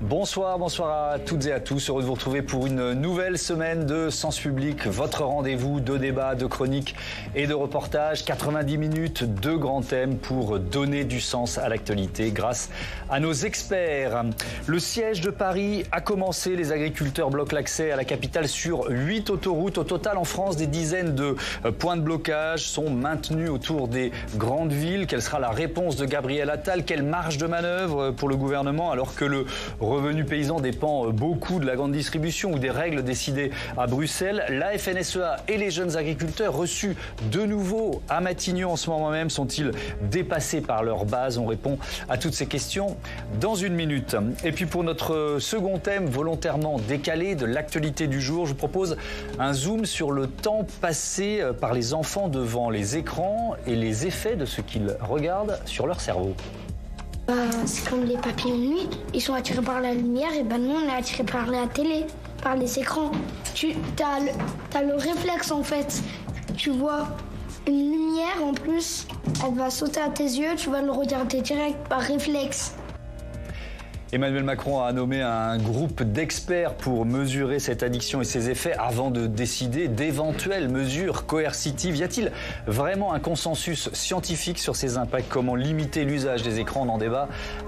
Bonsoir, bonsoir à toutes et à tous. Heureux de vous retrouver pour une nouvelle semaine de Sens Public, votre rendez-vous de débats, de chroniques et de reportages. 90 minutes, deux grands thèmes pour donner du sens à l'actualité grâce à nos experts. Le siège de Paris a commencé. Les agriculteurs bloquent l'accès à la capitale sur 8 autoroutes. Au total, en France, des dizaines de points de blocage sont maintenus autour des grandes villes. Quelle sera la réponse de Gabriel Attal? Quelle marge de manœuvre pour le gouvernement alors que le revenu paysan dépend beaucoup de la grande distribution ou des règles décidées à Bruxelles? La FNSEA et les jeunes agriculteurs reçus de nouveau à Matignon en ce moment même sont-ils dépassés par leur base? On répond à toutes ces questions dans une minute. Et puis pour notre second thème volontairement décalé de l'actualité du jour, je vous propose un zoom sur le temps passé par les enfants devant les écrans et les effets de ce qu'ils regardent sur leur cerveau. C'est comme les papillons de nuit, ils sont attirés par la lumière et nous on est attirés par la télé, par les écrans. T'as le réflexe en fait, tu vois une lumière en plus, elle va sauter à tes yeux, tu vas le regarder direct par réflexe. Emmanuel Macron a nommé un groupe d'experts pour mesurer cette addiction et ses effets avant de décider d'éventuelles mesures coercitives. Y a-t-il vraiment un consensus scientifique sur ces impacts? Comment limiter l'usage des écrans? On en débat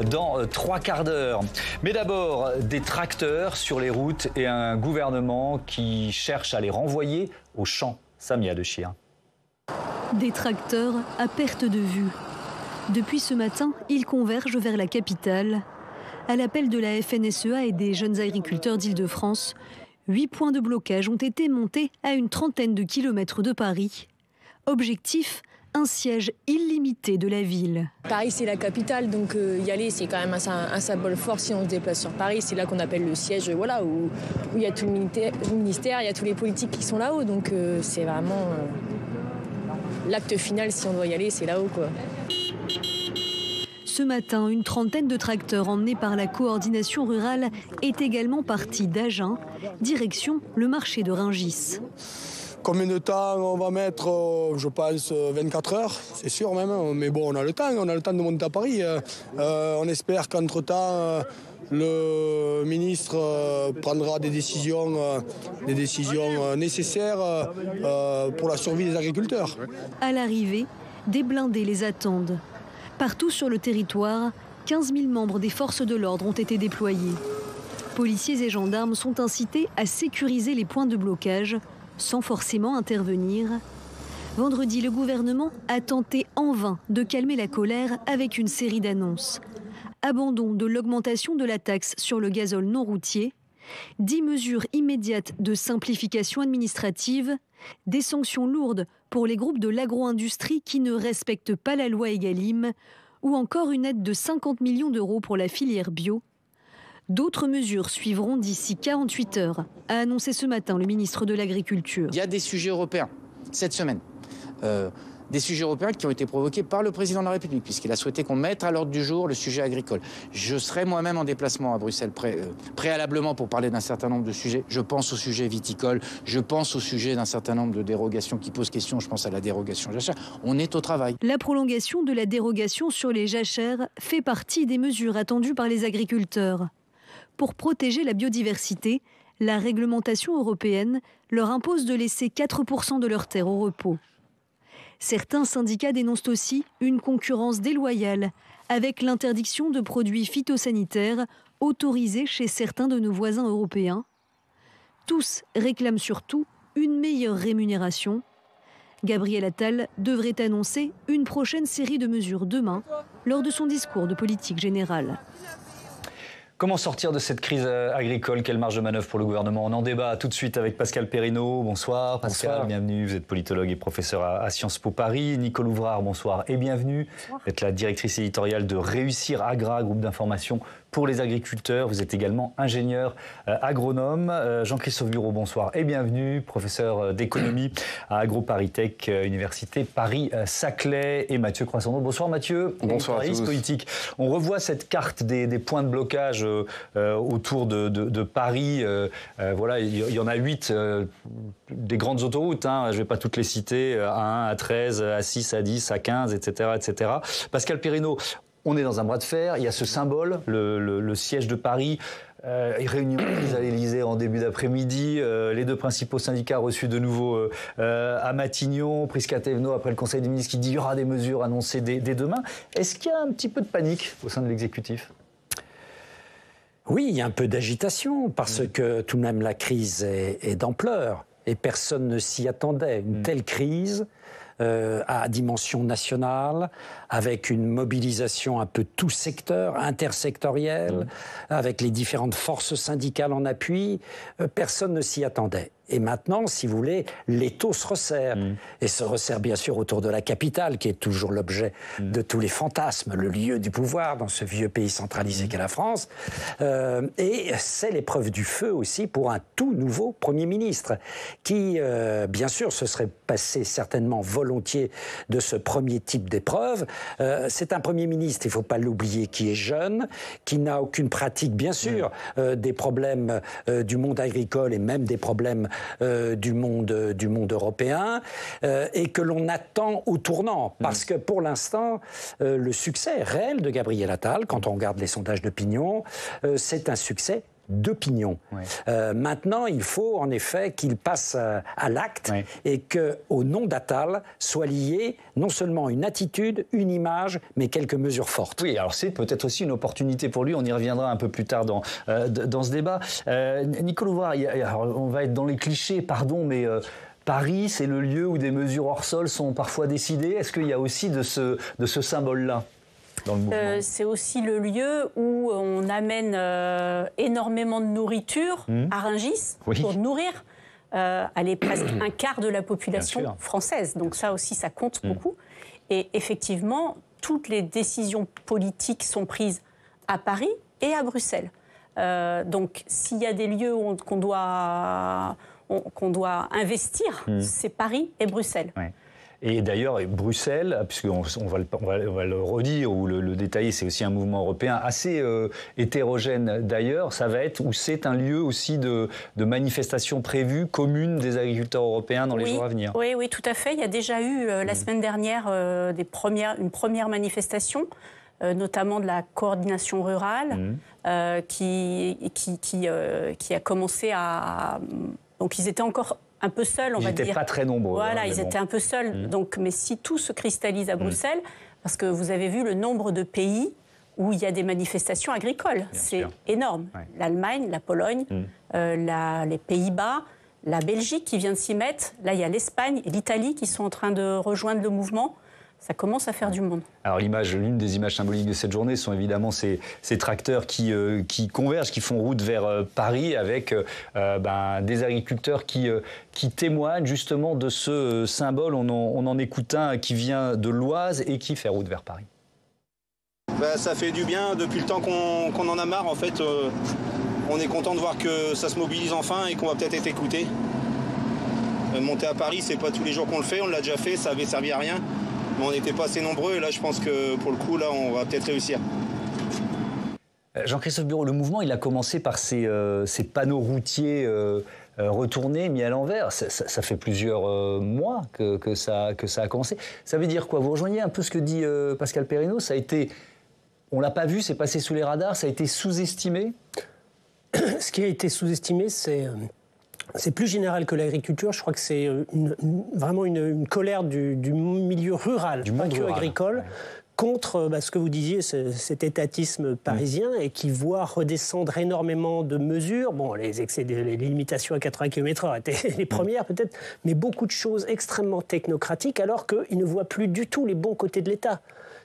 dans 3 quarts d'heure. Mais d'abord, des tracteurs sur les routes et un gouvernement qui cherche à les renvoyer au champ. Samia de Chir. Des tracteurs à perte de vue. Depuis ce matin, ils convergent vers la capitale. À l'appel de la FNSEA et des jeunes agriculteurs d'Île-de-France, 8 points de blocage ont été montés à une trentaine de kilomètres de Paris. Objectif, un siège illimité de la ville. Paris, c'est la capitale, donc y aller, c'est quand même un symbole fort si on se déplace sur Paris. C'est là qu'on appelle le siège, voilà, où il y a tout le ministère, il y a tous les politiques qui sont là-haut. Donc c'est vraiment l'acte final, si on doit y aller, c'est là-haut, quoi. Ce matin, une trentaine de tracteurs emmenés par la coordination rurale est également partie d'Agen, direction le marché de Rungis. Combien de temps on va mettre? Je pense 24 heures, c'est sûr même. Mais bon, on a le temps de monter à Paris. On espère qu'entre-temps, le ministre prendra des décisions nécessaires pour la survie des agriculteurs. À l'arrivée, des blindés les attendent. Partout sur le territoire, 15 000 membres des forces de l'ordre ont été déployés. Policiers et gendarmes sont incités à sécuriser les points de blocage sans forcément intervenir. Vendredi, le gouvernement a tenté en vain de calmer la colère avec une série d'annonces. Abandon de l'augmentation de la taxe sur le gazole non routier, 10 mesures immédiates de simplification administrative, des sanctions lourdes pour les groupes de l'agro-industrie qui ne respectent pas la loi Egalim, ou encore une aide de 50 millions d'euros pour la filière bio. D'autres mesures suivront d'ici 48 heures, a annoncé ce matin le ministre de l'Agriculture. Il y a des sujets européens cette semaine. Des sujets européens qui ont été provoqués par le président de la République, puisqu'il a souhaité qu'on mette à l'ordre du jour le sujet agricole. Je serai moi-même en déplacement à Bruxelles préalablement pour parler d'un certain nombre de sujets. Je pense au sujet viticole, je pense au sujet d'un certain nombre de dérogations qui posent question, je pense à la dérogation jachère. On est au travail. La prolongation de la dérogation sur les jachères fait partie des mesures attendues par les agriculteurs. Pour protéger la biodiversité, la réglementation européenne leur impose de laisser 4% de leurs terres au repos. Certains syndicats dénoncent aussi une concurrence déloyale avec l'interdiction de produits phytosanitaires autorisés chez certains de nos voisins européens. Tous réclament surtout une meilleure rémunération. Gabriel Attal devrait annoncer une prochaine série de mesures demain lors de son discours de politique générale. Comment sortir de cette crise agricole? Quelle marge de manœuvre pour le gouvernement? On en débat tout de suite avec Pascal Perrineau. Bonsoir Pascal, bonsoir. Bienvenue. Vous êtes politologue et professeur à Sciences Po Paris. Nicole Ouvrard, bonsoir et bienvenue. Bonsoir. Vous êtes la directrice éditoriale de Réussir Agra, groupe d'information pour les agriculteurs. Vous êtes également ingénieur agronome. Jean-Christophe Bureau, bonsoir et bienvenue. Professeur d'économie à AgroParisTech, Université Paris-Saclay. Et Mathieu Croissant. Bonsoir Mathieu. Bonsoir à tous. Politique. On revoit cette carte des points de blocage autour de Paris. Voilà, il y en a 8 des grandes autoroutes. Je ne vais pas toutes les citer. A1, A13, A6, A10, A15, etc., etc. Pascal Perrineau, on est dans un bras de fer, il y a ce symbole, le siège de Paris, réunion à l'Élysée en début d'après-midi, les 2 principaux syndicats reçus de nouveau à Matignon, Prisca Thévenot après le Conseil des ministres qui dit qu'il y aura des mesures annoncées dès demain. Est-ce qu'il y a un petit peu de panique au sein de l'exécutif ? Oui, il y a un peu d'agitation parce que tout de même la crise est d'ampleur et personne ne s'y attendait. Une telle crise à dimension nationale, avec une mobilisation un peu tout secteur, intersectorielle, avec les différentes forces syndicales en appui, personne ne s'y attendait. Et maintenant, si vous voulez, l'étau se resserre. Et se resserre bien sûr autour de la capitale, qui est toujours l'objet de tous les fantasmes, le lieu du pouvoir dans ce vieux pays centralisé qu'est la France. Et c'est l'épreuve du feu aussi pour un tout nouveau Premier ministre, qui, bien sûr, se serait passé certainement volontiers de ce premier type d'épreuve. C'est un Premier ministre, il ne faut pas l'oublier, qui est jeune, qui n'a aucune pratique, bien sûr, des problèmes du monde agricole et même des problèmes du monde européen, et que l'on attend au tournant. Parce que pour l'instant, le succès réel de Gabriel Attal, quand on regarde les sondages d'opinion, c'est un succès d'opinion. Maintenant, il faut en effet qu'il passe à l'acte et qu'au nom d'Attal soit lié non seulement une attitude, une image, mais quelques mesures fortes. Oui, alors c'est peut-être aussi une opportunité pour lui, on y reviendra un peu plus tard dans ce débat. Nicolas Louvrard, on va être dans les clichés, pardon, mais... Paris, c'est le lieu où des mesures hors sol sont parfois décidées. Est-ce qu'il y a aussi de ce symbole-là dans le mouvement ? C'est aussi le lieu où on amène énormément de nourriture à Rungis pour nourrir. Elle est presque un quart de la population française. Donc ça aussi, ça compte beaucoup. Et effectivement, toutes les décisions politiques sont prises à Paris et à Bruxelles. Donc s'il y a des lieux qu'on doit investir, c'est Paris et Bruxelles. Ouais. Et d'ailleurs, Bruxelles, puisqu'on va le redire ou le détailler, c'est aussi un mouvement européen assez hétérogène d'ailleurs, ça va être, ou c'est un lieu aussi de manifestations prévues communes des agriculteurs européens dans les jours à venir. Oui, tout à fait. Il y a déjà eu la semaine dernière une première manifestation, notamment de la coordination rurale, qui a commencé à... Donc ils étaient encore un peu seuls, on va dire. Ils n'étaient pas très nombreux. Voilà, ils étaient un peu seuls. Donc, mais si tout se cristallise à Bruxelles, parce que vous avez vu le nombre de pays où il y a des manifestations agricoles, c'est énorme. Ouais. L'Allemagne, la Pologne, les Pays-Bas, la Belgique qui vient de s'y mettre. Là, il y a l'Espagne et l'Italie qui sont en train de rejoindre le mouvement. Ça commence à faire du monde. Alors l'une des images symboliques de cette journée sont évidemment ces tracteurs qui convergent, qui font route vers Paris avec des agriculteurs qui témoignent justement de ce symbole. On en écoute un qui vient de l'Oise et qui fait route vers Paris. Ça fait du bien depuis le temps qu'on en a marre en fait. On est content de voir que ça se mobilise enfin et qu'on va peut-être être écouté. Monter à Paris, c'est pas tous les jours qu'on le fait, on l'a déjà fait, ça avait servi à rien. Mais on n'était pas assez nombreux et là je pense que pour le coup là on va peut-être réussir. Jean-Christophe Bureau, le mouvement il a commencé par ces panneaux routiers retournés, mis à l'envers. Ça fait plusieurs mois que ça a commencé. Ça veut dire quoi? Vous rejoignez un peu ce que dit Pascal Perrineau. Ça a été, on l'a pas vu, c'est passé sous les radars, ça a été sous-estimé. Ce qui a été sous-estimé, c'est plus général que l'agriculture. Je crois que c'est vraiment une colère du milieu rural, du monde rural, agricole, contre ce que vous disiez, cet étatisme parisien, et qui voit redescendre énormément de mesures. Bon, les limitations à 80 km/h étaient les premières peut-être, mais beaucoup de choses extrêmement technocratiques, alors qu'ils ne voient plus du tout les bons côtés de l'État.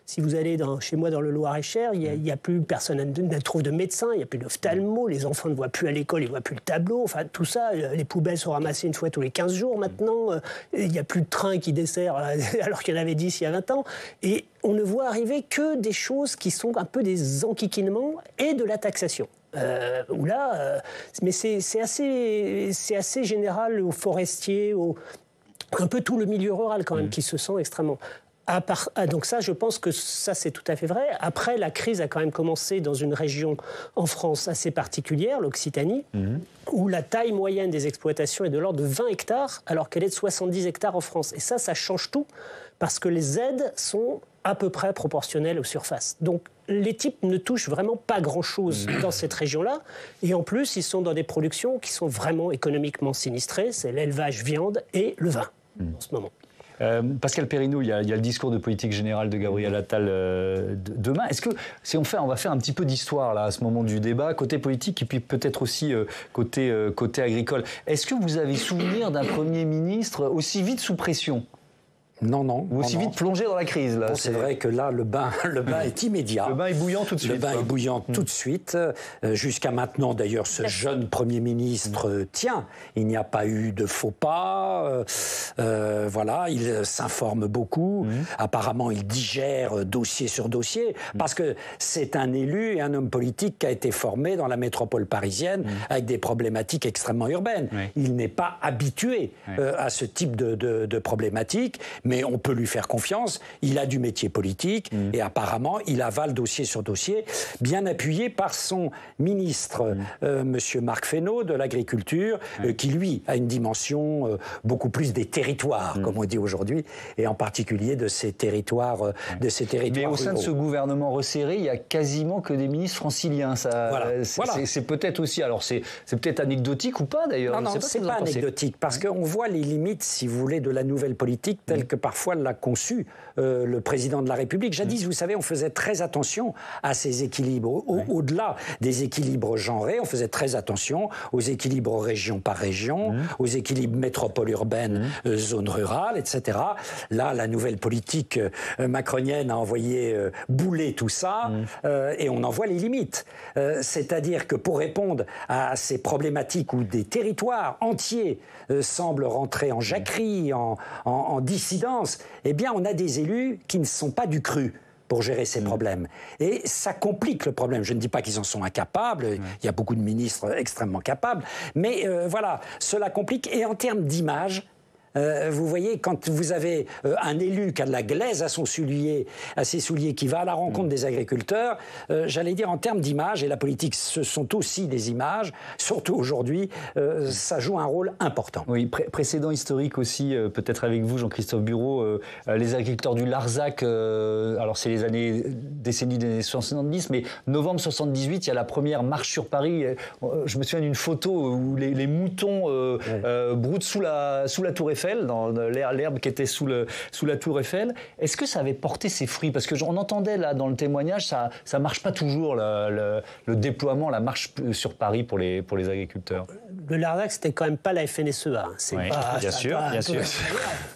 Si vous allez chez moi dans le Loir-et-Cher, il n'y a plus personne ne trouve de médecin, il n'y a plus d'ophtalmo, les enfants ne voient plus à l'école, ils ne voient plus le tableau, enfin tout ça, les poubelles sont ramassées une fois tous les 15 jours maintenant, il n'y a plus de train qui dessert alors qu'il y en avait 10 il y a 20 ans, et on ne voit arriver que des choses qui sont un peu des enquiquinements et de la taxation. Mais c'est assez général aux forestiers, un peu tout le milieu rural quand même qui se sent extrêmement... Donc ça, je pense que ça, c'est tout à fait vrai. Après, la crise a quand même commencé dans une région en France assez particulière, l'Occitanie, où la taille moyenne des exploitations est de l'ordre de 20 hectares, alors qu'elle est de 70 hectares en France. Et ça change tout, parce que les aides sont à peu près proportionnelles aux surfaces. Donc, les types ne touchent vraiment pas grand-chose dans cette région-là. Et en plus, ils sont dans des productions qui sont vraiment économiquement sinistrées. C'est l'élevage viande et le vin, en ce moment. Pascal Perrineau, il y a le discours de politique générale de Gabriel Attal demain. Est-ce que, si on va faire un petit peu d'histoire là, à ce moment du débat, côté politique et puis peut-être aussi côté agricole. Est-ce que vous avez souvenir d'un Premier ministre aussi vite sous pression ? Non. Ou aussi vite plongé dans la crise, là. Bon, c'est vrai que là, le bain est immédiat. Le bain est bouillant tout de suite. Le bain est bouillant tout de suite. Jusqu'à maintenant, d'ailleurs, ce jeune Premier ministre tient. Il n'y a pas eu de faux pas. Voilà, il s'informe beaucoup. Apparemment, il digère dossier sur dossier. Parce que c'est un élu et un homme politique qui a été formé dans la métropole parisienne avec des problématiques extrêmement urbaines. Il n'est pas habitué à ce type de problématiques. Mais on peut lui faire confiance, il a du métier politique et apparemment il avale dossier sur dossier, bien appuyé par son ministre, monsieur Marc Fesneau de l'Agriculture, qui lui a une dimension beaucoup plus des territoires, comme on dit aujourd'hui, et en particulier de ces territoires Mais au sein ruraux. de ce gouvernement resserré, il n'y a quasiment que des ministres franciliens. C'est peut-être aussi, alors c'est peut-être anecdotique ou pas d'ailleurs. Non, c'est pas anecdotique, parce qu'on voit les limites, si vous voulez, de la nouvelle politique telle que parfois l'a conçu le président de la République. Jadis, vous savez, on faisait très attention à ces équilibres. Au-delà des équilibres genrés, on faisait très attention aux équilibres région par région, aux équilibres métropole urbaine, zone rurale, etc. Là, la nouvelle politique macronienne a envoyé bouler tout ça et on en voit les limites. C'est-à-dire que pour répondre à ces problématiques où des territoires entiers semblent rentrer en jacquerie, en dissidence, eh bien, on a des élus qui ne sont pas du cru pour gérer ces problèmes. Et ça complique le problème. Je ne dis pas qu'ils en sont incapables, il y a beaucoup de ministres extrêmement capables, mais voilà, cela complique. Et en termes d'image, vous voyez, quand vous avez un élu qui a de la glaise à ses souliers, qui va à la rencontre des agriculteurs, j'allais dire en termes d'image, et la politique, ce sont aussi des images, surtout aujourd'hui, ça joue un rôle important. Oui, précédent historique aussi, peut-être avec vous, Jean-Christophe Bureau, les agriculteurs du Larzac, alors c'est les décennies des années 70, mais novembre 78, il y a la première marche sur Paris. Je me souviens d'une photo où les moutons broutent sous la Tour Eiffel, dans l'herbe qui était sous la Tour Eiffel. Est-ce que ça avait porté ses fruits? Parce que on entendait là dans le témoignage, ça marche pas toujours le déploiement, la marche sur Paris pour les agriculteurs. Le Larzac, c'était quand même pas la FNSEA. Bien sûr.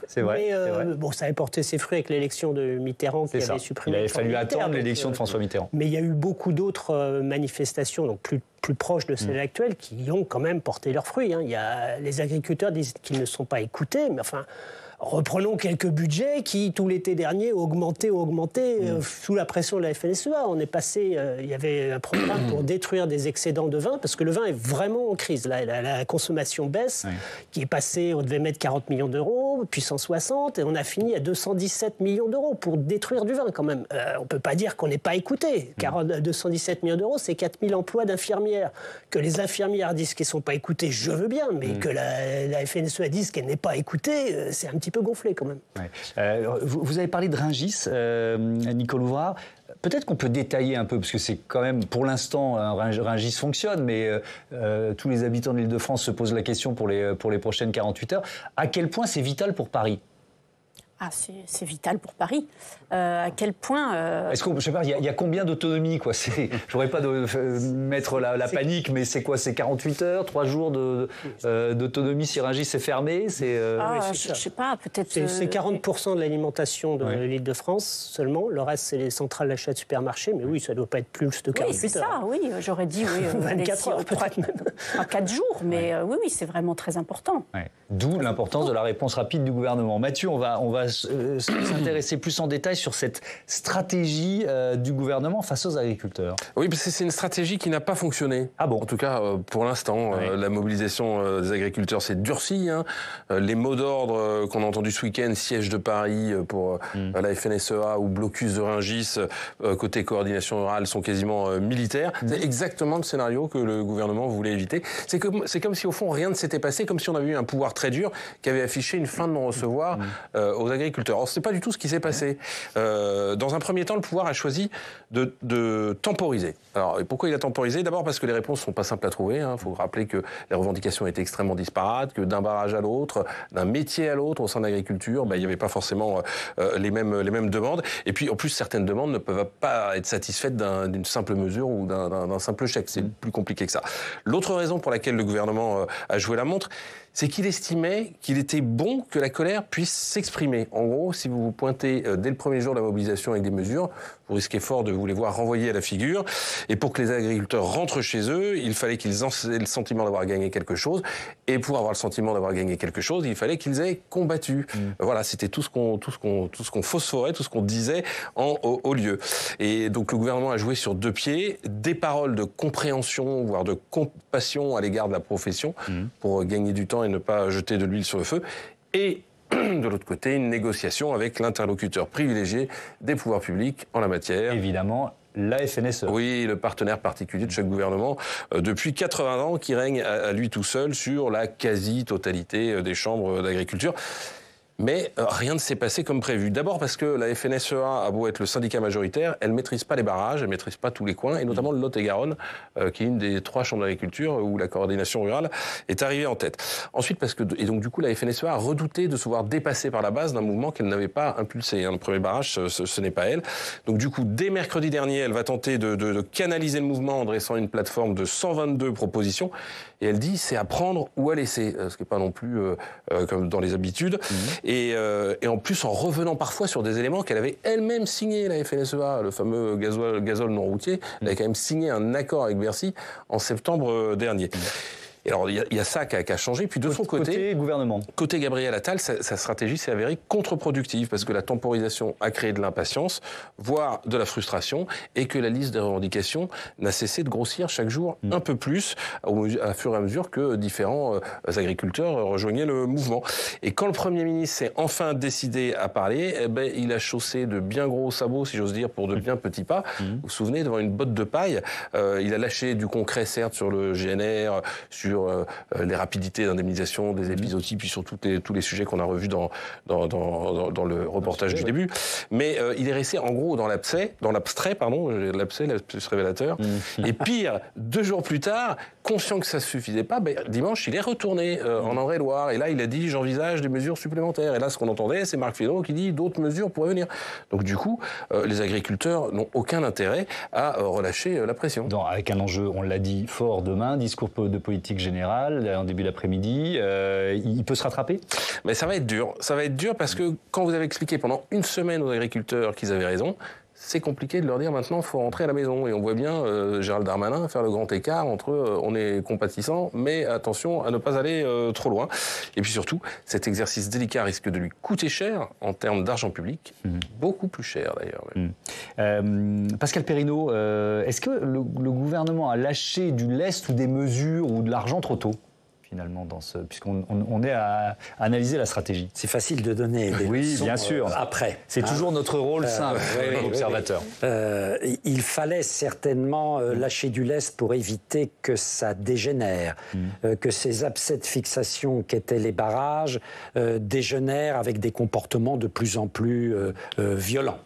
C'est vrai. Bon, ça avait porté ses fruits avec l'élection de Mitterrand qui avait supprimé. Il avait fallu attendre l'élection de François Mitterrand. Mais il y a eu beaucoup d'autres manifestations, donc plus proches de celle actuelle, qui ont quand même porté leurs fruits. Il y a, les agriculteurs disent qu'ils ne sont pas écoutés, mais enfin, reprenons quelques budgets qui, tout l'été dernier, ont augmenté sous la pression de la FNSEA. On est passé, il y avait un programme pour détruire des excédents de vin, parce que le vin est vraiment en crise. Là, la consommation baisse, qui est passée, on devait mettre 40 millions d'euros, puis 160, et on a fini à 217 millions d'euros pour détruire du vin, quand même. On ne peut pas dire qu'on n'est pas écouté, car 217 millions d'euros, c'est 4000 emplois d'infirmières. Que les infirmières disent qu'elles ne sont pas écoutées, je veux bien, mais que la FNSEA dise qu'elle n'est pas écoutée, c'est un petit peu gonflé quand même. Vous avez parlé de Rungis, Nicole Ouvrard. Peut-être qu'on peut détailler un peu, parce que c'est quand même, pour l'instant, Rungis fonctionne, mais tous les habitants de l'Île-de-France se posent la question pour les prochaines 48 heures. À quel point c'est vital pour Paris ? Ah, c'est vital pour Paris. À quel point... Est-ce qu'on, je sais pas, il y a combien d'autonomie, quoi ? Je n'aurais pas de mettre la panique, mais c'est quoi ? C'est 48 heures, 3 jours d'autonomie si Rungis est fermé ? Je ne sais pas, peut-être... C'est 40% de l'alimentation de l'Île-de-France seulement. Le reste, c'est les centrales d'achat de supermarchés. Mais oui, ça ne doit pas être plus de 48 heures. Oui, c'est ça, oui. J'aurais dit 24 heures, peut-être même. 4 jours, mais oui, c'est vraiment très important. D'où l'importance de la réponse rapide du gouvernement. Mathieu, on va s'intéresser plus en détail sur cette stratégie du gouvernement face aux agriculteurs. Oui, parce que c'est une stratégie qui n'a pas fonctionné. Ah bon? En tout cas, pour l'instant, la mobilisation des agriculteurs s'est durcie. Les mots d'ordre qu'on a entendus ce week-end, siège de Paris pour la FNSEA ou blocus de Rungis côté coordination rurale, sont quasiment militaires. C'est exactement le scénario que le gouvernement voulait éviter. C'est comme si au fond rien ne s'était passé, comme si on avait eu un pouvoir très dur qui avait affiché une fin de non-recevoir aux agriculteurs. Or, c'est pas du tout ce qui s'est passé. Dans un premier temps, le pouvoir a choisi de temporiser. Alors, et pourquoi il a temporisé? D'abord parce que les réponses sont pas simples à trouver. Il faut rappeler que les revendications étaient extrêmement disparates, que d'un barrage à l'autre, d'un métier à l'autre au sein de l'agriculture, il n'y avait pas forcément les mêmes demandes. Et puis, en plus, certaines demandes ne peuvent pas être satisfaites d'une simple mesure ou d'un simple chèque. C'est plus compliqué que ça. L'autre raison pour laquelle le gouvernement a joué la montre, c'est qu'il estimait qu'il était bon que la colère puisse s'exprimer. En gros, si vous vous pointez dès le premier jour de la mobilisation avec des mesures, vous risquez fort de vous les voir renvoyer à la figure. Et pour que les agriculteurs rentrent chez eux, il fallait qu'ils aient le sentiment d'avoir gagné quelque chose. Et pour avoir le sentiment d'avoir gagné quelque chose, il fallait qu'ils aient combattu. Voilà, c'était tout ce qu'on phosphorait, tout ce qu'on disait au lieu. Et donc le gouvernement a joué sur deux pieds, des paroles de compréhension, voire de compassion à l'égard de la profession, pour gagner du temps et ne pas jeter de l'huile sur le feu. Et de l'autre côté, une négociation avec l'interlocuteur privilégié des pouvoirs publics en la matière. Évidemment, la FNSE. Oui, le partenaire particulier de chaque gouvernement depuis 80 ans, qui règne à lui tout seul sur la quasi-totalité des chambres d'agriculture. Mais rien ne s'est passé comme prévu. D'abord parce que la FNSEA a beau être le syndicat majoritaire, elle ne maîtrise pas les barrages, elle ne maîtrise pas tous les coins, et notamment le Lot-et-Garonne, qui est une des 3 chambres d'agriculture où la coordination rurale est arrivée en tête. Ensuite, et donc du coup, la FNSEA a redouté de se voir dépassée par la base d'un mouvement qu'elle n'avait pas impulsé. Le premier barrage, ce n'est pas elle. Donc du coup, dès mercredi dernier, elle va tenter de canaliser le mouvement en dressant une plateforme de 122 propositions. Et elle dit, c'est à prendre ou à laisser, ce qui n'est pas non plus comme dans les habitudes. Et en plus, en revenant parfois sur des éléments qu'elle avait elle-même signés, la FNSEA, le fameux gazole non routier. Elle avait quand même signé un accord avec Bercy en septembre dernier. Et alors, il y a ça qui a changé. Puis de son côté, gouvernement. Côté Gabriel Attal, sa stratégie s'est avérée contre-productive parce que la temporisation a créé de l'impatience, voire de la frustration, et que la liste des revendications n'a cessé de grossir chaque jour un peu plus, à fur et à mesure que différents agriculteurs rejoignaient le mouvement. Et quand le Premier ministre s'est enfin décidé à parler, il a chaussé de bien gros sabots, si j'ose dire, pour de bien petits pas. Vous vous souvenez, devant une botte de paille, il a lâché du concret, certes, sur le GNR, sur les rapidités d'indemnisation des épizooties, puis sur tous les sujets qu'on a revus dans le reportage du début. Mais il est resté en gros dans l'abstrait, l'abstrait révélateur. Et pire, 2 jours plus tard, conscient que ça ne suffisait pas, dimanche, il est retourné en Eure-et-Loire. Et là, il a dit, j'envisage des mesures supplémentaires. Et là, ce qu'on entendait, c'est Marc Fesneau qui dit, d'autres mesures pourraient venir. Donc du coup, les agriculteurs n'ont aucun intérêt à relâcher la pression. Avec un enjeu, on l'a dit, fort demain, discours de politique générale, en début d'après-midi, il peut se rattraper? Mais ça va être dur. Ça va être dur parce que quand vous avez expliqué pendant une semaine aux agriculteurs qu'ils avaient raison, c'est compliqué de leur dire maintenant il faut rentrer à la maison. Et on voit bien Gérald Darmanin faire le grand écart entre on est compatissant, mais attention à ne pas aller trop loin. Et puis surtout, cet exercice délicat risque de lui coûter cher en termes d'argent public, beaucoup plus cher d'ailleurs. Pascal Perrineau, est-ce que le gouvernement a lâché du lest ou des mesures ou de l'argent trop tôt finalement, puisqu'on est à analyser la stratégie? C'est facile de donner des leçons, bien sûr. Après. C'est toujours notre rôle simple, observateur. Il fallait certainement lâcher du lest pour éviter que ça dégénère, que ces abcès de fixation qu'étaient les barrages dégénèrent avec des comportements de plus en plus violents.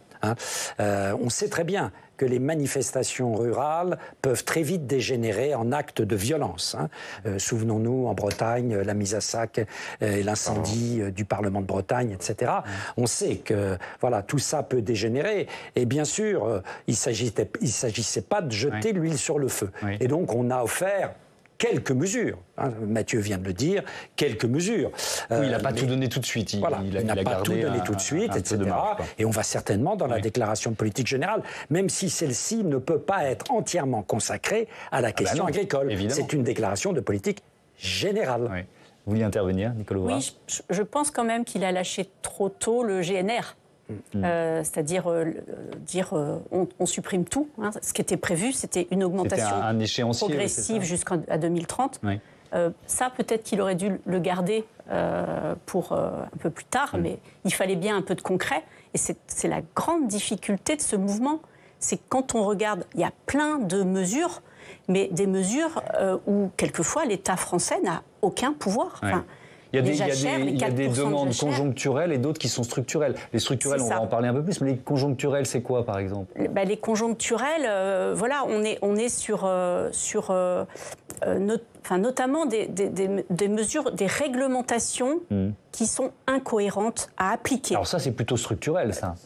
On sait très bien que les manifestations rurales peuvent très vite dégénérer en actes de violence. Souvenons-nous, en Bretagne, la mise à sac et l'incendie du Parlement de Bretagne, etc. On sait que tout ça peut dégénérer. Et bien sûr, il ne s'agissait pas de jeter l'huile sur le feu. Et donc, on a offert quelques mesures. Mathieu vient de le dire, quelques mesures. Il n'a pas tout donné tout de suite. Il n'a pas tout donné tout de suite, etc. Et on va certainement dans la déclaration de politique générale, même si celle-ci ne peut pas être entièrement consacrée à la question agricole. C'est une déclaration de politique générale. Vous vouliez intervenir, Nicole Auvrat? Oui, je pense quand même qu'il a lâché trop tôt le GNR. C'est-à-dire dire on supprime tout. Hein. Ce qui était prévu, c'était une augmentation progressive jusqu'à 2030. Oui. Ça, peut-être qu'il aurait dû le garder pour un peu plus tard, mais il fallait bien un peu de concret. Et c'est la grande difficulté de ce mouvement. C'est quand on regarde, il y a plein de mesures, mais des mesures où, quelquefois, l'État français n'a aucun pouvoir. Enfin, il y a des demandes conjoncturelles et d'autres qui sont structurelles. Les structurelles, on va en parler un peu plus, mais les conjoncturelles, c'est quoi, par exemple? Les conjoncturelles, voilà, on est sur notamment des mesures, des réglementations qui sont incohérentes à appliquer. Alors ça, c'est plutôt structurel, ça.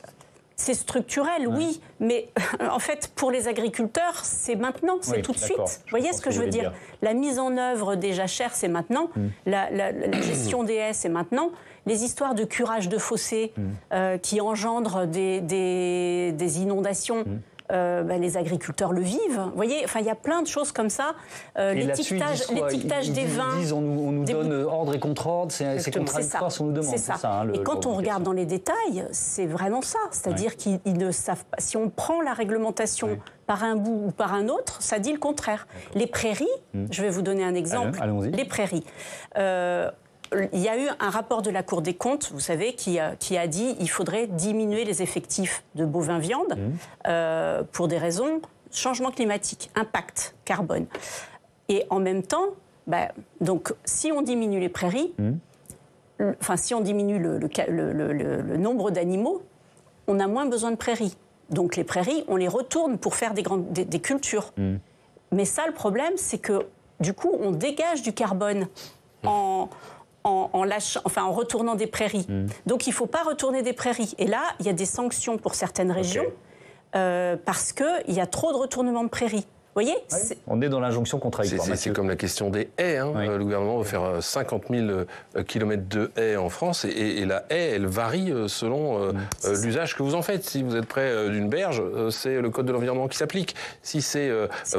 C'est structurel, oui, mais en fait, pour les agriculteurs, c'est maintenant, c'est tout de suite. Vous voyez ce que je veux dire? La mise en œuvre des jachères, c'est maintenant. La gestion des haies, c'est maintenant. Les histoires de curage de fossés qui engendrent des inondations, les agriculteurs le vivent. Vous voyez, enfin, il y a plein de choses comme ça. L'étiquetage des vins. On nous donne ordre et contre-ordre, c'est contradictoire ce qu'on nous demande. C'est ça. Et quand on regarde dans les détails, c'est vraiment ça. C'est-à-dire qu'ils ne savent pas. Si on prend la réglementation par un bout ou par un autre, ça dit le contraire. Les prairies, je vais vous donner un exemple. Les prairies. Il y a eu un rapport de la Cour des comptes, vous savez, qui a dit qu'il faudrait diminuer les effectifs de bovins viande pour des raisons changement climatique, impact carbone. Et en même temps, donc, si on diminue les prairies, si on diminue le nombre d'animaux, on a moins besoin de prairies. Donc les prairies, on les retourne pour faire des cultures. Mais ça, le problème, c'est que du coup, on dégage du carbone en retournant des prairies. Donc il ne faut pas retourner des prairies. Et là, il y a des sanctions pour certaines régions parce qu'il y a trop de retournements de prairies. Vous voyez, on est dans l'injonction contradictoire. C'est comme la question des haies. Le gouvernement veut faire 50 000 kilomètres de haies en France et la haie, elle varie selon l'usage que vous en faites. Si vous êtes près d'une berge, c'est le code de l'environnement qui s'applique. Si c'est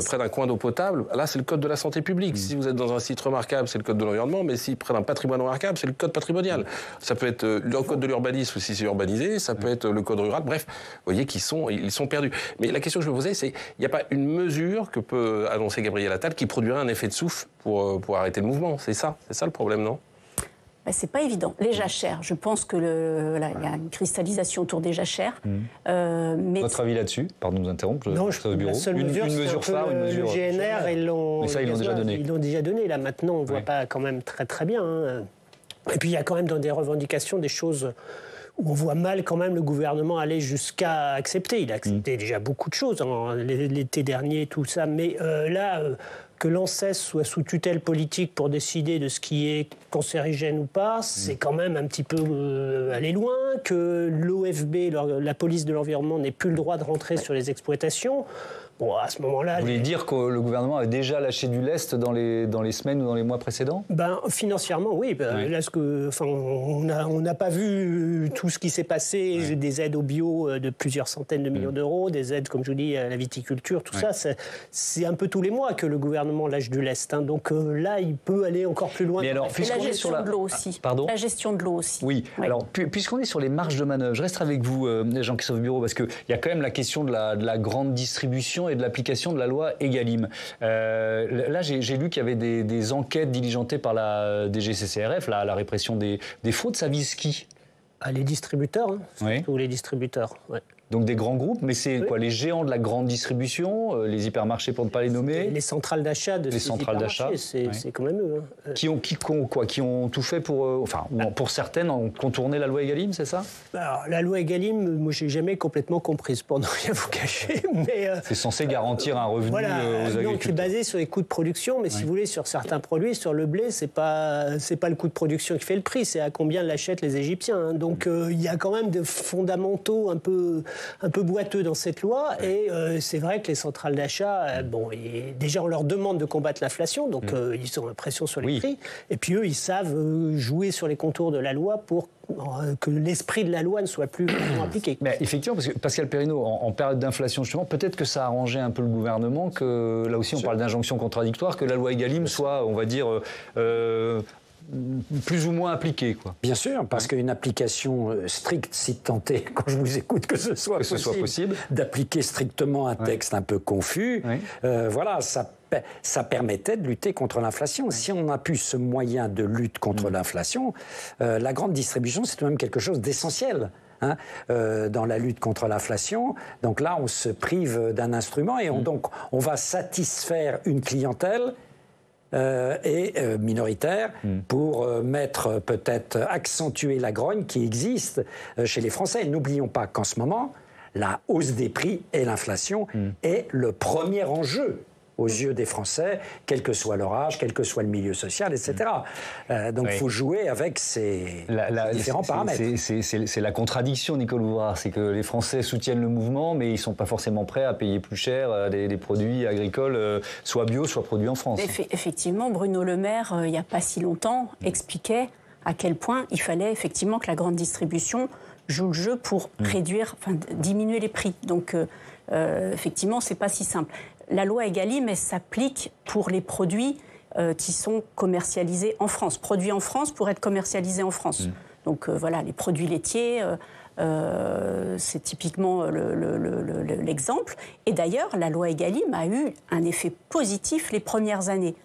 près d'un coin d'eau potable, là, c'est le code de la santé publique. Si vous êtes dans un site remarquable, c'est le code de l'environnement, mais si près d'un patrimoine remarquable, c'est le code patrimonial. Ça peut être le code de l'urbanisme si c'est urbanisé, ça peut être le code rural. Bref, vous voyez qu'ils sont perdus. Mais la question que je me posais, c'est il n'y a pas une mesure que peut annoncer Gabriel Attal qui produirait un effet de souffle pour arrêter le mouvement. C'est ça le problème, non? C'est pas évident. Les jachères, je pense que il y a une cristallisation autour des jachères. Mais votre avis là-dessus? Pardon de vous interrompre. Non, la seule mesure phare, le GNR, ils l'ont déjà donné. Ils l'ont déjà donné. Là, maintenant, on ne voit pas quand même très très bien. Et puis, il y a quand même dans des revendications des choses où on voit mal quand même le gouvernement aller jusqu'à accepter. Il a accepté déjà beaucoup de choses, l'été dernier, tout ça. Mais que l'ANSES soit sous tutelle politique pour décider de ce qui est cancérigène ou pas, c'est quand même un petit peu aller loin. Que l'OFB, la police de l'environnement, n'ait plus le droit de rentrer sur les exploitations. Bon, à ce moment-là... Vous voulez dire que le gouvernement a déjà lâché du lest dans les semaines ou dans les mois précédents? Financièrement, oui. Là, on n'a pas vu tout ce qui s'est passé, des aides au bio de plusieurs centaines de millions d'euros, des aides, comme je vous dis, à la viticulture, tout ça. C'est un peu tous les mois que le gouvernement lâche du lest. Donc là, il peut aller encore plus loin. Mais alors, et la gestion de l'eau aussi. Pardon? La gestion de l'eau aussi. Oui. Alors, puisqu'on est sur les marges de manœuvre, je reste avec vous, Jean-Christophe Bureau, parce qu'il y a quand même la question de la grande distribution et de l'application de la loi Egalim. Là, j'ai lu qu'il y avait des enquêtes diligentées par la DGCCRF, la répression des fraudes. Ça vise qui? Les distributeurs, surtout les distributeurs. Donc des grands groupes, mais c'est quoi? Les géants de la grande distribution, les hypermarchés pour ne pas les nommer? Les centrales d'achat de ces hypermarchés, c'est quand même eux. Qui ont tout fait pour certaines, ont contourné la loi Egalim, c'est ça? Alors, la loi Egalim, moi, j'ai jamais complètement comprise, pour ne rien vous cacher. Mais c'est censé garantir un revenu aux agriculteurs. Donc, c'est basé sur les coûts de production, mais si vous voulez, sur certains produits, sur le blé, c'est pas le coût de production qui fait le prix, c'est à combien l'achètent les Égyptiens. Donc, il y a quand même des fondamentaux un peu boiteux dans cette loi, et c'est vrai que les centrales d'achat, déjà on leur demande de combattre l'inflation, donc ils ont la pression sur les prix, et puis eux ils savent jouer sur les contours de la loi pour que l'esprit de la loi ne soit plus vraiment appliqué. Mais effectivement, parce que Pascal Perrineau, en période d'inflation justement, peut-être que ça a arrangé un peu le gouvernement, que là aussi on parle d'injonction contradictoire, que la loi Egalim soit, on va dire, plus ou moins appliquée, quoi. Bien sûr, parce qu'une application stricte, si tant est, quand je vous écoute, que ce soit possible, d'appliquer strictement un texte un peu confus, voilà, ça permettait de lutter contre l'inflation. Si on n'a plus ce moyen de lutte contre l'inflation, la grande distribution, c'est tout de même quelque chose d'essentiel. Dans la lutte contre l'inflation. Donc là, on se prive d'un instrument et donc on va satisfaire une clientèle minoritaire pour peut-être accentuer la grogne qui existe chez les Français. N'oublions pas qu'en ce moment, la hausse des prix et l'inflation est le premier enjeu aux yeux des Français, quel que soit leur âge, quel que soit le milieu social, etc. Donc il faut jouer avec ces différents paramètres. C'est la contradiction, Nicole Ouvrard, c'est que les Français soutiennent le mouvement, mais ils ne sont pas forcément prêts à payer plus cher des produits agricoles, soit bio, soit produits en France. Effectivement, Bruno Le Maire, il n'y a pas si longtemps, expliquait à quel point il fallait effectivement que la grande distribution joue le jeu pour diminuer les prix. Donc effectivement, ce n'est pas si simple. La loi Egalim, elle s'applique pour les produits qui sont commercialisés en France. Produits en France pour être commercialisés en France. Donc voilà, les produits laitiers, c'est typiquement l'exemple. Et d'ailleurs, la loi Egalim a eu un effet positif les premières années.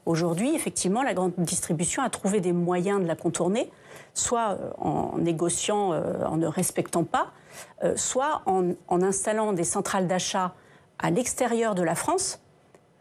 Aujourd'hui, effectivement, la grande distribution a trouvé des moyens de la contourner, soit en négociant, en ne respectant pas, soit en installant des centrales d'achat à l'extérieur de la France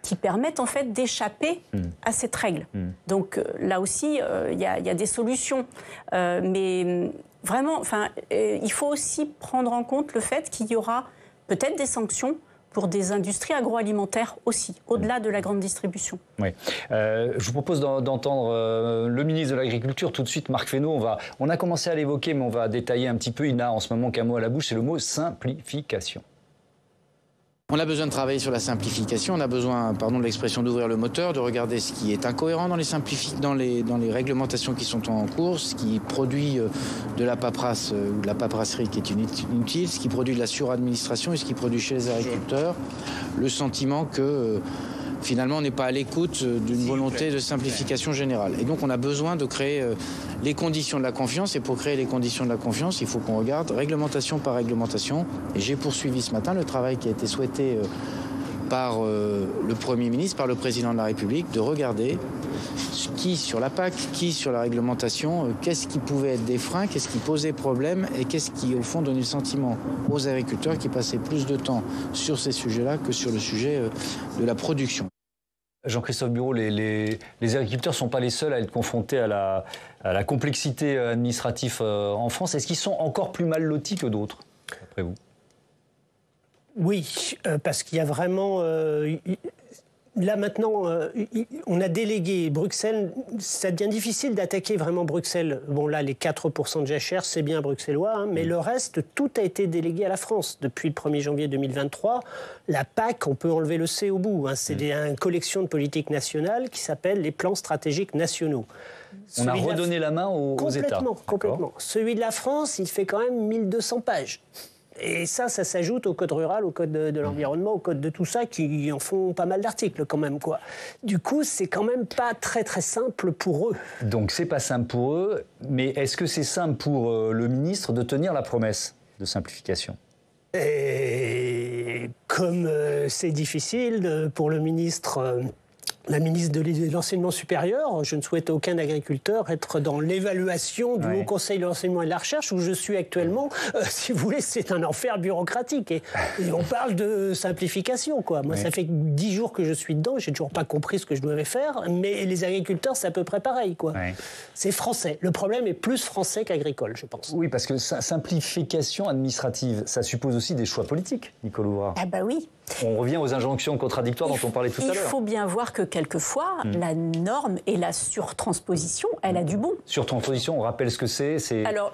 qui permettent en fait d'échapper à cette règle. Donc là aussi, il y a des solutions. Mais vraiment, il faut aussi prendre en compte le fait qu'il y aura peut-être des sanctions pour des industries agroalimentaires aussi, au-delà de la grande distribution. Oui. Je vous propose d'entendre le ministre de l'Agriculture tout de suite, Marc Fesneau. On a commencé à l'évoquer, mais on va détailler un petit peu. Il n'a en ce moment qu'un mot à la bouche, c'est le mot simplification. On a besoin de travailler sur la simplification, on a besoin, pardon de l'expression, d'ouvrir le moteur, de regarder ce qui est incohérent dans les réglementations qui sont en cours, ce qui produit de la paperasse ou de la paperasserie qui est inutile, ce qui produit de la suradministration et ce qui produit chez les agriculteurs le sentiment que finalement on n'est pas à l'écoute d'une volonté de simplification générale. Et donc on a besoin de créer les conditions de la confiance, et pour créer les conditions de la confiance, il faut qu'on regarde réglementation par réglementation. Et j'ai poursuivi ce matin le travail qui a été souhaité par le Premier ministre, par le Président de la République, de regarder qui sur la PAC, qui sur la réglementation, qu'est-ce qui pouvait être des freins, qu'est-ce qui posait problème et qu'est-ce qui au fond donnait le sentiment aux agriculteurs qui passaient plus de temps sur ces sujets-là que sur le sujet de la production. Jean-Christophe Bureau, les agriculteurs ne sont pas les seuls à être confrontés à la complexité administrative en France. Est-ce qu'ils sont encore plus mal lotis que d'autres, d'après vous ? Oui, parce qu'il y a vraiment... là maintenant, on a délégué Bruxelles. Ça devient difficile d'attaquer vraiment Bruxelles. Bon là, les 4% de jachère, c'est bien bruxellois, mais le reste, tout a été délégué à la France. Depuis le 1er janvier 2023, la PAC, on peut enlever le C au bout. C'est une collection de politiques nationales qui s'appelle les plans stratégiques nationaux. On a redonné la main aux États. Complètement. Celui de la France, il fait quand même 1200 pages. Et ça s'ajoute au code rural, au code de l'environnement, au code de tout ça, qui en font pas mal d'articles quand même, quoi. Du coup, c'est quand même pas très très simple pour eux. Donc c'est pas simple pour eux, mais est-ce que c'est simple pour le ministre de tenir la promesse de simplification ? Et comme c'est difficile pour le ministre... la ministre de l'Enseignement supérieur, je ne souhaite à aucun agriculteur être dans l'évaluation du Haut Conseil de l'Enseignement et de la Recherche, où je suis actuellement. Si vous voulez, c'est un enfer bureaucratique. Et on parle de simplification, quoi. Moi, ça fait 10 jours que je suis dedans, j'ai toujours pas compris ce que je devais faire, mais les agriculteurs, c'est à peu près pareil, quoi. C'est français. Le problème est plus français qu'agricole, je pense. Oui, parce que simplification administrative, ça suppose aussi des choix politiques, Nicole Ouvrard. Ah bah oui. On revient aux injonctions contradictoires dont on parlait tout à l'heure. Il faut bien voir que quelquefois, la norme et la surtransposition, elle a du bon. Surtransposition, on rappelle ce que c'est.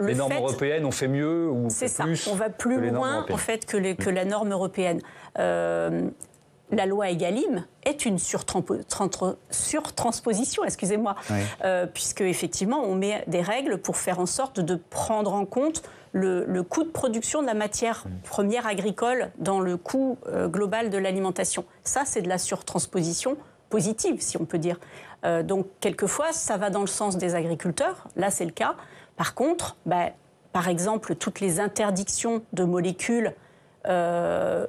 Les normes européennes, on fait mieux ou c'est ça. On va plus loin en fait que la norme européenne. La loi Egalim est une surtransposition, excusez-moi, puisque effectivement, on met des règles pour faire en sorte de prendre en compte le coût de production de la matière première agricole dans le coût global de l'alimentation. Ça, c'est de la surtransposition positive, si on peut dire. Donc, quelquefois, ça va dans le sens des agriculteurs. Là, c'est le cas. Par contre, par exemple, toutes les interdictions de molécules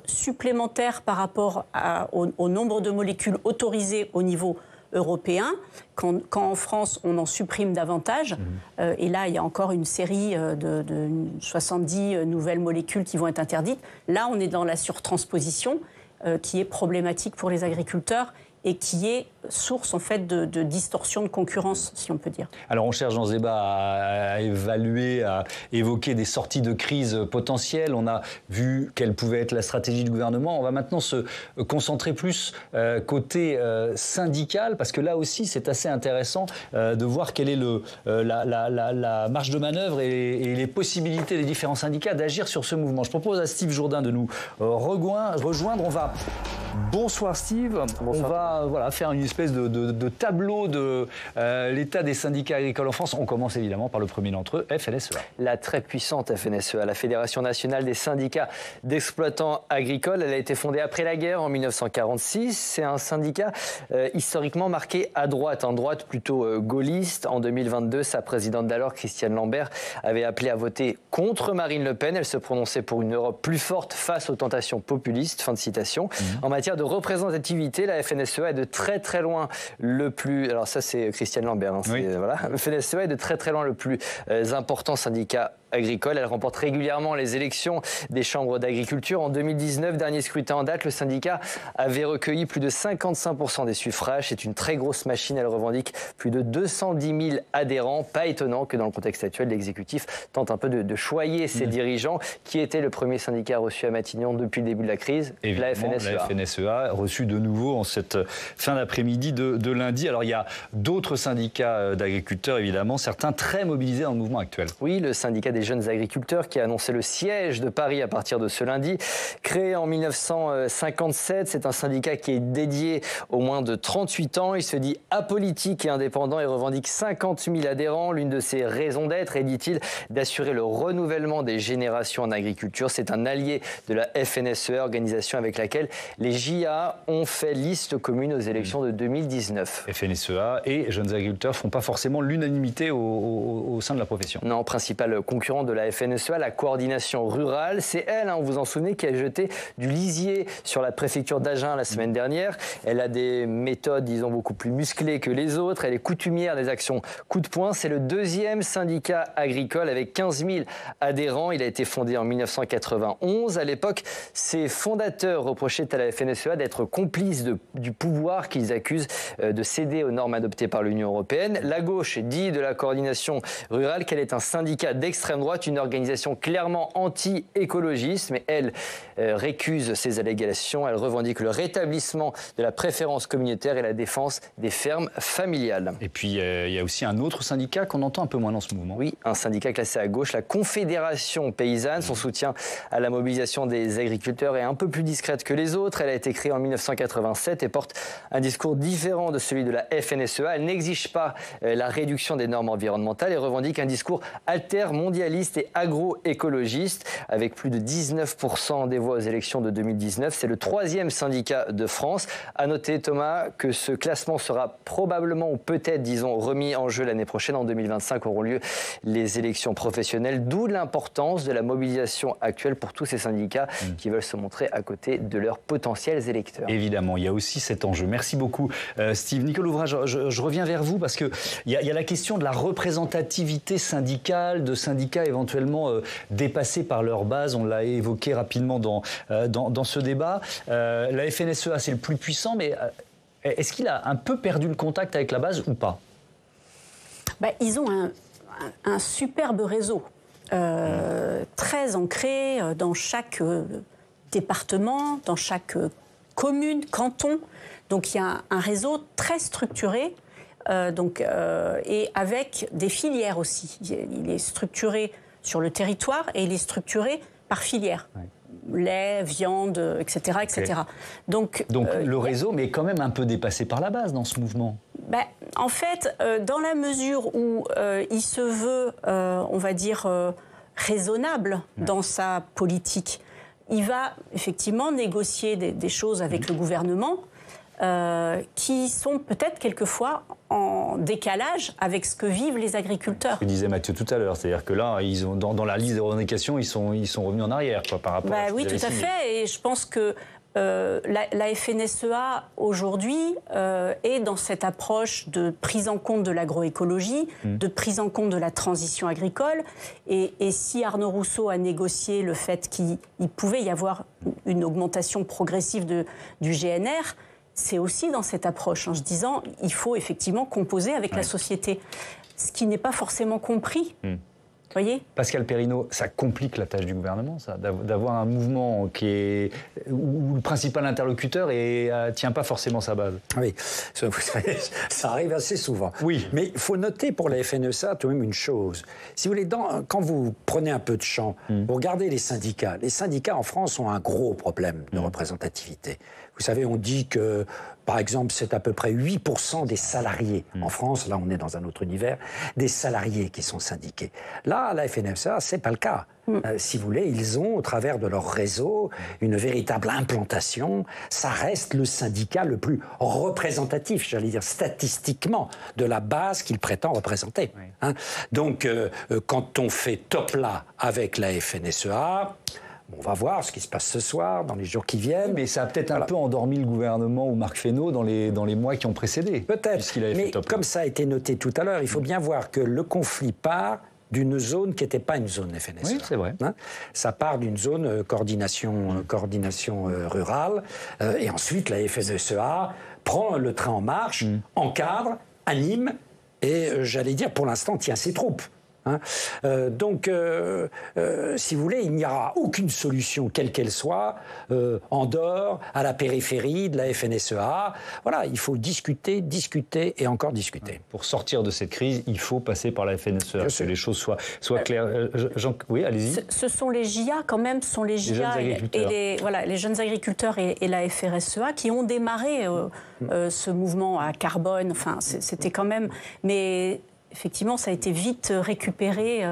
supplémentaires par rapport au nombre de molécules autorisées au niveau européen, quand en France, on en supprime davantage. Et là, il y a encore une série de 70 nouvelles molécules qui vont être interdites. Là, on est dans la surtransposition qui est problématique pour les agriculteurs et qui est source en fait de distorsion de concurrence, si on peut dire. Alors on cherche dans ce débat à évaluer, à évoquer des sorties de crise potentielles. On a vu quelle pouvait être la stratégie du gouvernement. On va maintenant se concentrer plus côté syndical, parce que là aussi c'est assez intéressant de voir quelle est la marge de manœuvre et les possibilités des différents syndicats d'agir sur ce mouvement. Je propose à Steve Jourdain de nous rejoindre. Bonsoir Steve. Bonsoir. On va faire une espèce de tableau de l'état des syndicats agricoles en France. On commence évidemment par le premier d'entre eux, FNSEA. La très puissante FNSEA, la Fédération nationale des syndicats d'exploitants agricoles. Elle a été fondée après la guerre en 1946. C'est un syndicat historiquement marqué à droite, en droite plutôt gaulliste. En 2022, sa présidente d'alors, Christiane Lambert, avait appelé à voter contre Marine Le Pen. Elle se prononçait pour une Europe plus forte face aux tentations populistes. Fin de citation. En matière de représentativité, la FNSEA est de très très loin le plus... Alors ça c'est Christiane Lambert, voilà. Le FNSEA est de très très loin le plus important syndicat agricole. Elle remporte régulièrement les élections des chambres d'agriculture. En 2019, dernier scrutin en date, le syndicat avait recueilli plus de 55% des suffrages. C'est une très grosse machine. Elle revendique plus de 210 000 adhérents. Pas étonnant que dans le contexte actuel, l'exécutif tente un peu de choyer ses dirigeants, qui était le premier syndicat reçu à Matignon depuis le début de la crise, la FNSEA. La FNSEA, reçue de nouveau en cette fin d'après-midi de lundi. Alors il y a d'autres syndicats d'agriculteurs, évidemment, certains très mobilisés dans le mouvement actuel. Oui, le syndicat des jeunes agriculteurs qui a annoncé le siège de Paris à partir de ce lundi. Créé en 1957, c'est un syndicat qui est dédié aux moins de 38 ans. Il se dit apolitique et indépendant et revendique 50 000 adhérents. L'une de ses raisons d'être est, dit-il, d'assurer le renouvellement des générations en agriculture. C'est un allié de la FNSEA, organisation avec laquelle les JA ont fait liste commune aux élections de 2019. FNSEA et jeunes agriculteurs ne font pas forcément l'unanimité au sein de la profession. Non, principal concurrent de la FNSEA, la coordination rurale. C'est elle, vous vous en souvenez, qui a jeté du lisier sur la préfecture d'Agen la semaine dernière. Elle a des méthodes, disons, beaucoup plus musclées que les autres. Elle est coutumière des actions coup de poing. C'est le deuxième syndicat agricole avec 15 000 adhérents. Il a été fondé en 1991. À l'époque, ses fondateurs reprochaient à la FNSEA d'être complices du pouvoir qu'ils accusent de céder aux normes adoptées par l'Union européenne. La gauche dit de la coordination rurale qu'elle est un syndicat d'extrême droite, une organisation clairement anti-écologiste, mais elle récuse ces allégations. Elle revendique le rétablissement de la préférence communautaire et la défense des fermes familiales. Et puis il y a aussi un autre syndicat qu'on entend un peu moins dans ce mouvement. Oui, un syndicat classé à gauche, la Confédération paysanne. Son soutien à la mobilisation des agriculteurs est un peu plus discrète que les autres. Elle a été créée en 1987 et porte un discours différent de celui de la FNSEA. Elle n'exige pas la réduction des normes environnementales et revendique un discours mondialiste et agroécologiste, avec plus de 19% des voix aux élections de 2019. C'est le troisième syndicat de France. À noter, Thomas, que ce classement sera probablement ou peut-être, disons, remis en jeu l'année prochaine. En 2025 auront lieu les élections professionnelles, d'où l'importance de la mobilisation actuelle pour tous ces syndicats qui veulent se montrer à côté de leurs potentiels électeurs. Évidemment, il y a aussi cet enjeu. Merci beaucoup, Steve. Nicolas Ouvrage, je reviens vers vous parce qu'il y a la question de la représentativité syndicale, de syndicats éventuellement dépassés par leur base. On l'a évoqué rapidement dans ce débat. La FNSEA, c'est le plus puissant, mais est-ce qu'il a un peu perdu le contact avec la base ou pas ? Ils ont un superbe réseau, très ancré dans chaque département, dans chaque commune, canton. Donc il y a un réseau très structuré. Et avec des filières aussi. Il est structuré sur le territoire et il est structuré par filière. Ouais. Lait, viande, etc. etc. Okay. Donc le réseau, mais quand même un peu dépassé par la base dans ce mouvement. En fait, dans la mesure où il se veut, on va dire, raisonnable dans sa politique, il va effectivement négocier des choses avec le gouvernement. qui sont peut-être quelquefois en décalage avec ce que vivent les agriculteurs. Ce que disait Mathieu tout à l'heure, c'est-à-dire que là, ils ont, dans la liste des revendications, ils sont revenus en arrière quoi, par rapport à ce oui, tout à fait. Et je pense que la FNSEA, aujourd'hui, est dans cette approche de prise en compte de l'agroécologie, de prise en compte de la transition agricole. Et si Arnaud Rousseau a négocié le fait qu'il pouvait y avoir une augmentation progressive du GNR, c'est aussi dans cette approche, en se disant il faut effectivement composer avec la société. Ce qui n'est pas forcément compris. Voyez ? Pascal Perrineau, ça complique la tâche du gouvernement, ça, d'avoir un mouvement où le principal interlocuteur ne tient pas forcément sa base. Oui, ça arrive assez souvent. Oui. Mais il faut noter pour la FNSEA tout de même une chose. Si vous voulez, quand vous prenez un peu de champ, vous regardez les syndicats. Les syndicats en France ont un gros problème de représentativité. Vous savez, on dit que, par exemple, c'est à peu près 8% des salariés en France, là on est dans un autre univers, des salariés qui sont syndiqués. Là, à la FNSEA, c'est pas le cas. Si vous voulez, ils ont, au travers de leur réseau, une véritable implantation. Ça reste le syndicat le plus représentatif, j'allais dire statistiquement, de la base qu'il prétend représenter. Hein. Donc, quand on fait top là avec la FNSEA... on va voir ce qui se passe ce soir, dans les jours qui viennent. Mais ça a peut-être un peu endormi le gouvernement ou Marc Fesneau dans les mois qui ont précédé. Peut-être, mais comme ça a été noté tout à l'heure, il faut bien voir que le conflit part d'une zone qui n'était pas une zone FNSEA. Oui, c'est vrai. Hein, ça part d'une zone coordination rurale, et ensuite la FNSEA prend le train en marche, encadre, anime, et j'allais dire pour l'instant tient ses troupes. Hein. Donc, si vous voulez, il n'y aura aucune solution, quelle qu'elle soit, en dehors, à la périphérie de la FNSEA. Voilà, il faut discuter et encore discuter. Pour sortir de cette crise, il faut passer par la FNSEA, que les choses soient claires. Oui, allez-y. Ce sont les JA, quand même, les jeunes agriculteurs et la FNSEA qui ont démarré ce mouvement à carbone. Enfin, c'était quand même... Mais effectivement, ça a été vite récupéré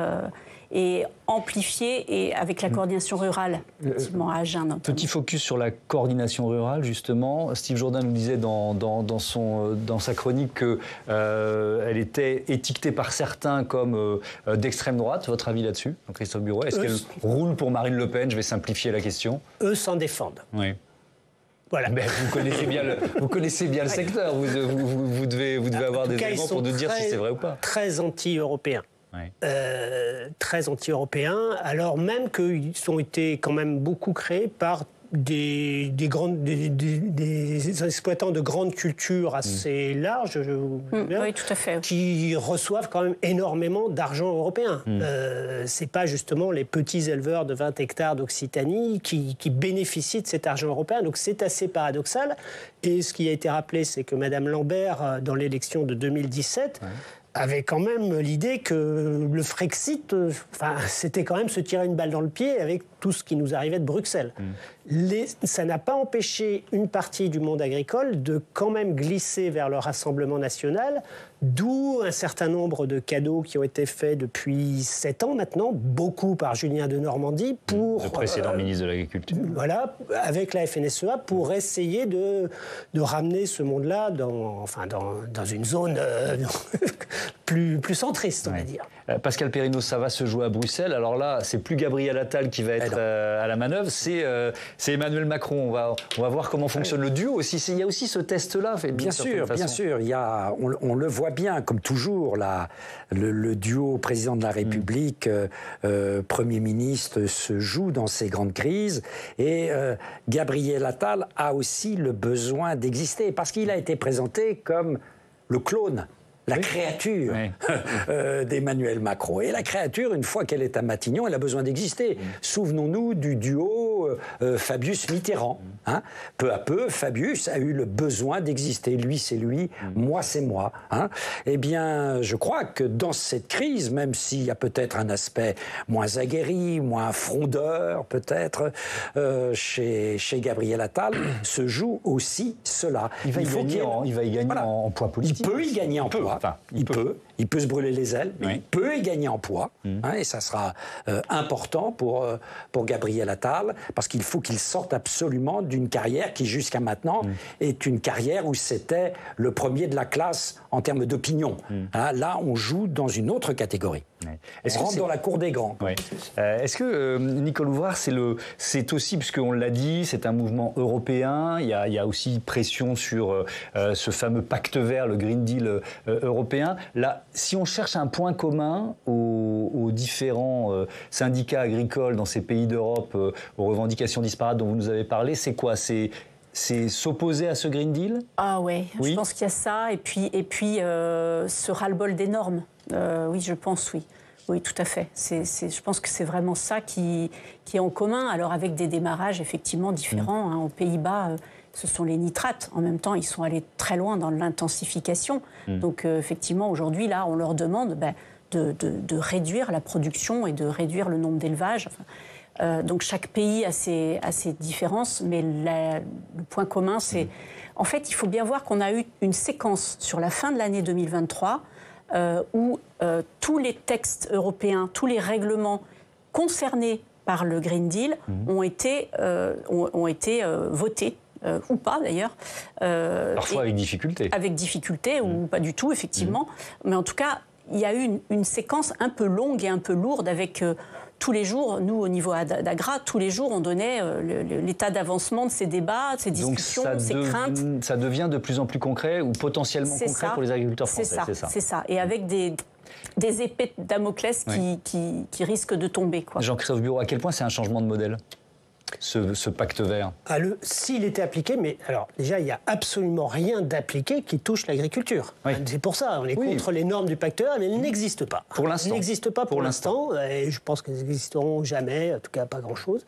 et amplifié, et avec la coordination rurale, effectivement, à Agen notamment. Petit focus sur la coordination rurale, justement. Steve Jourdain nous disait dans sa chronique qu'elle était étiquetée par certains comme d'extrême droite. Votre avis là-dessus, Christophe Bureau? Est-ce qu'elle roule pour Marine Le Pen? Je vais simplifier la question. Eux s'en défendent. Oui. Voilà. Mais vous connaissez bien le secteur. Vous devez avoir des éléments pour nous dire si c'est vrai ou pas. Très anti-européens. Ouais. Très anti-européens, alors même qu'ils ont été quand même beaucoup créés par des exploitants de grandes cultures assez larges, oui, tout à fait, qui reçoivent quand même énormément d'argent européen. C'est pas justement les petits éleveurs de 20 hectares d'Occitanie qui bénéficient de cet argent européen. Donc c'est assez paradoxal. Et ce qui a été rappelé, c'est que Mme Lambert, dans l'élection de 2017, avait quand même l'idée que le Frexit, c'était quand même se tirer une balle dans le pied avec tout ce qui nous arrivait de Bruxelles. Ça n'a pas empêché une partie du monde agricole de quand même glisser vers le Rassemblement national, d'où un certain nombre de cadeaux qui ont été faits depuis 7 ans maintenant, beaucoup par Julien Denormandie, pour... Le précédent ministre de l'Agriculture. Voilà, avec la FNSEA, pour essayer de ramener ce monde-là dans une zone plus centriste, on va dire. Pascal Perrineau, ça va se jouer à Bruxelles. Alors là, c'est plus Gabriel Attal qui va être à la manœuvre, c'est Emmanuel Macron. On va voir comment fonctionne le duo aussi. Il y a aussi ce test-là. Bien sûr. On le voit bien, comme toujours, le duo président de la République, Premier ministre, se joue dans ces grandes crises. Et Gabriel Attal a aussi le besoin d'exister, parce qu'il a été présenté comme le clone, la créature d'Emmanuel Macron. Et la créature, une fois qu'elle est à Matignon, elle a besoin d'exister. Souvenons-nous du duo Fabius-Mitterrand. Hein. Peu à peu, Fabius a eu le besoin d'exister. Lui, c'est lui, moi, c'est moi. Hein. Eh bien, je crois que dans cette crise, même s'il y a peut-être un aspect moins aguerri, moins frondeur, peut-être, chez Gabriel Attal, se joue aussi cela. Il va y gagner en poids politique. Il peut y gagner en poids. poids. Enfin, il peut se brûler les ailes, mais il peut y gagner en poids. Et ça sera important pour Gabriel Attal, parce qu'il faut qu'il sorte absolument d'une carrière qui, jusqu'à maintenant, est une carrière où c'était le premier de la classe en termes d'opinion. Là, on joue dans une autre catégorie. On rentre dans la cour des grands. Est-ce que, Nicole Ouvrard, c'est aussi, puisqu'on l'a dit, c'est un mouvement européen, il y a aussi pression sur ce fameux pacte vert, le Green Deal européen. Là, si on cherche un point commun aux différents syndicats agricoles dans ces pays d'Europe, aux revendications disparates dont vous nous avez parlé, c'est quoi ? C'est s'opposer à ce Green Deal ? Ah oui, je pense qu'il y a ça, et puis ce ras-le-bol des normes. Oui, je pense, oui. Oui, tout à fait. Je pense que c'est vraiment ça qui est en commun. Alors avec des démarrages effectivement différents. Aux Pays-Bas, ce sont les nitrates. En même temps, ils sont allés très loin dans l'intensification. Donc effectivement, aujourd'hui, là, on leur demande de réduire la production et de réduire le nombre d'élevages. Donc chaque pays a ses différences, mais le point commun, c'est... En fait, il faut bien voir qu'on a eu une séquence sur la fin de l'année 2023 où tous les textes européens, tous les règlements concernés par le Green Deal ont été votés. Ou pas d'ailleurs. Parfois avec difficulté. Avec difficulté ou pas du tout, effectivement. Mais en tout cas, il y a eu une séquence un peu longue et un peu lourde avec... tous les jours, nous, au niveau d'AGRA, tous les jours, on donnait l'état d'avancement de ces débats, de ces discussions, de ces craintes. Ça devient de plus en plus concret ou potentiellement concret pour les agriculteurs français, c'est ça. C'est ça. Et avec des épées de Damoclès qui risquent de tomber. Jean-Christophe Bureau, à quel point c'est un changement de modèle ? Ce pacte vert. S'il était appliqué, mais alors déjà, il n'y a absolument rien d'appliqué qui touche l'agriculture. C'est pour ça, on est contre les normes du pacte vert, mais elles n'existent pas. Pour l'instant. Elles n'existent pas pour l'instant, et je pense qu'elles n'existeront jamais, en tout cas pas grand-chose.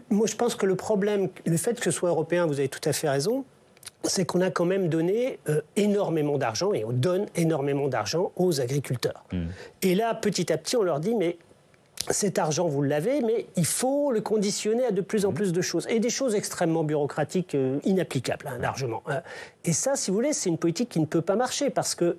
Moi, je pense que le problème, le fait que ce soit européen, vous avez tout à fait raison, c'est qu'on a quand même donné énormément d'argent, et on donne énormément d'argent aux agriculteurs. Et là, petit à petit, on leur dit, mais cet argent, vous l'avez, mais il faut le conditionner à de plus en plus de choses. Et des choses extrêmement bureaucratiques, inapplicables, largement. Et ça, si vous voulez, c'est une politique qui ne peut pas marcher, parce que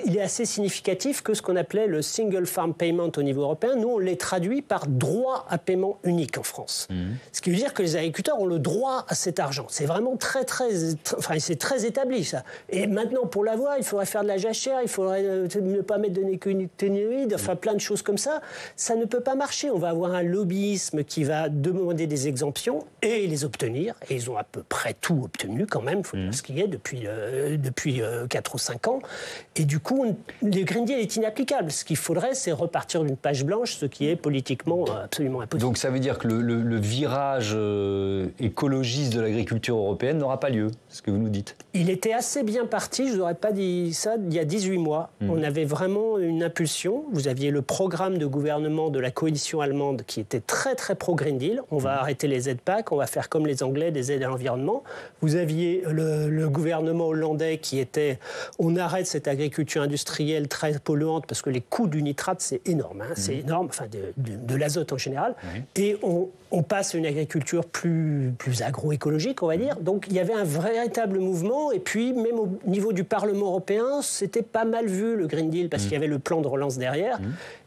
il est assez significatif que ce qu'on appelait le Single Farm Payment au niveau européen, nous, on les traduit par droit à paiement unique en France. Ce qui veut dire que les agriculteurs ont le droit à cet argent. C'est vraiment c'est très établi, ça. Et maintenant, pour l'avoir, il faudrait faire de la jachère, il faudrait ne pas mettre de néonicotinoïdes, enfin plein de choses comme ça. Ça ne peut pas marcher. On va avoir un lobbyisme qui va demander des exemptions et les obtenir. Et ils ont à peu près tout obtenu quand même, il faut dire ce qu'il y a depuis 4 ou 5 ans. Et du coup, le Green Deal est inapplicable. Ce qu'il faudrait, c'est repartir d'une page blanche, ce qui est politiquement absolument impossible. Donc ça veut dire que le virage écologiste de l'agriculture européenne n'aura pas lieu, c'est ce que vous nous dites. Il était assez bien parti, je ne vous aurais pas dit ça, il y a 18 mois. On avait vraiment une impulsion. Vous aviez le programme de gouvernement de la coalition allemande qui était très très pro-Green Deal. On va arrêter les aides PAC, on va faire comme les Anglais, des aides à l'environnement. Vous aviez le gouvernement hollandais qui était on arrête cette agriculture industrielle très polluante parce que les coûts du nitrate c'est énorme, c'est énorme, enfin de l'azote en général. Et on passe à une agriculture plus agroécologique, on va dire. Donc il y avait un véritable mouvement et puis même au niveau du Parlement européen, c'était pas mal vu le Green Deal parce qu'il y avait le plan de relance derrière.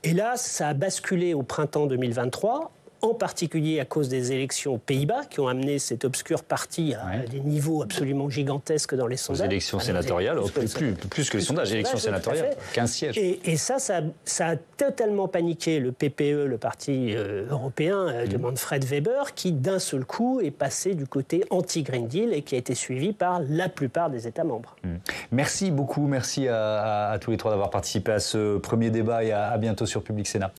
Et là, ça a basculé au printemps 2023, en particulier à cause des élections aux Pays-Bas qui ont amené cet obscur parti à des niveaux absolument gigantesques dans les sondages. Les élections sénatoriales, plus que les sondages, élections sénatoriales, 15 sièges. Et ça a totalement paniqué le PPE, le parti européen de Manfred Weber, qui d'un seul coup est passé du côté anti-Green Deal et qui a été suivi par la plupart des États membres. Merci beaucoup, merci à tous les trois d'avoir participé à ce premier débat et à bientôt sur Public Sénat.